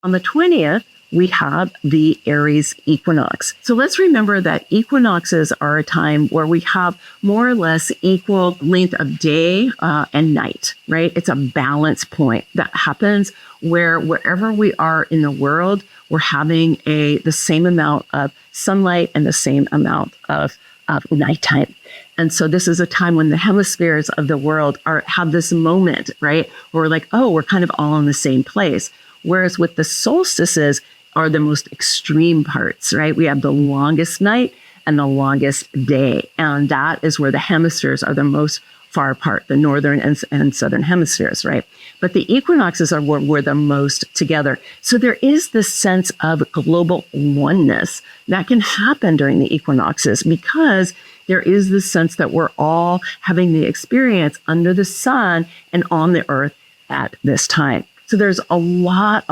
On the 20th, we have the Aries Equinox. So let's remember that equinoxes are a time where we have more or less equal length of day and night, right? It's a balance point that happens where wherever we are in the world, we're having the same amount of sunlight and the same amount of nighttime. And so this is a time when the hemispheres of the world have this moment, right? Where we're like, oh, we're kind of all in the same place. Whereas with the solstices are the most extreme parts, right? We have the longest night and the longest day. And that is where the hemispheres are the most far apart, the northern and southern hemispheres, right? But the equinoxes are where we're the most together. So there is this sense of global oneness that can happen during the equinoxes because there is this sense that we're all having the experience under the sun and on the earth at this time. So there's a lot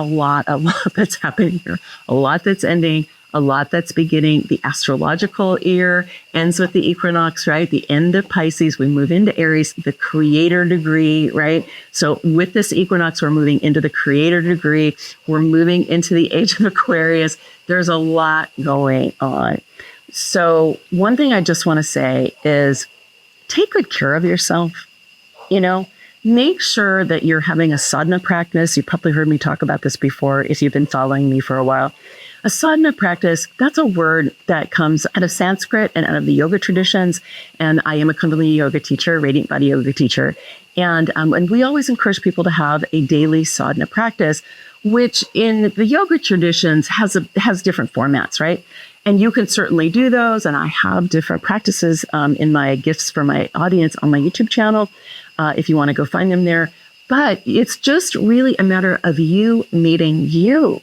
that's happening here, a lot that's ending, a lot that's beginning. The astrological year ends with the equinox, right? The end of Pisces, we move into Aries, the creator degree, right? So with this equinox, we're moving into the creator degree. We're moving into the age of Aquarius. There's a lot going on. So one thing I just want to say is take good care of yourself, Make sure that you're having a sadhana practice. You probably heard me talk about this before if you've been following me for a while. A sadhana practice, that's a word that comes out of Sanskrit and out of the yoga traditions. And I am a Kundalini yoga teacher, radiant body yoga teacher. And we always encourage people to have a daily sadhana practice, which in the yoga traditions has different formats, right? And you can certainly do those. And I have different practices in my gifts for my audience on my YouTube channel, if you want to go find them there. But it's just really a matter of you meeting you,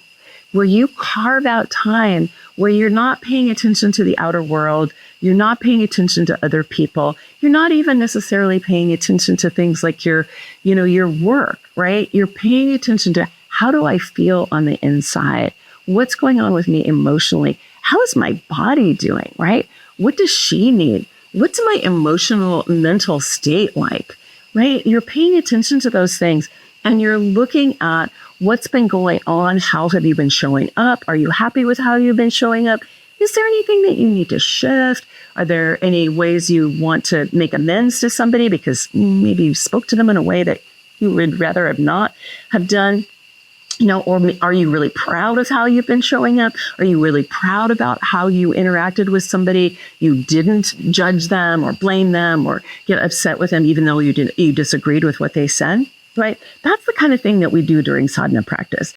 where you carve out time where you're not paying attention to the outer world. You're not paying attention to other people. You're not even necessarily paying attention to things like your work, right? You're paying attention to how do I feel on the inside? What's going on with me emotionally? How is my body doing, right? What does she need? What's my emotional, mental state like, right? You're paying attention to those things and you're looking at what's been going on. How have you been showing up? Are you happy with how you've been showing up? Is there anything that you need to shift? Are there any ways you want to make amends to somebody because maybe you spoke to them in a way that you would rather have not have done? Or are you really proud of how you've been showing up? Are you really proud about how you interacted with somebody? You didn't judge them or blame them or get upset with them, even though you disagreed with what they said, right? That's the kind of thing that we do during sadhana practice.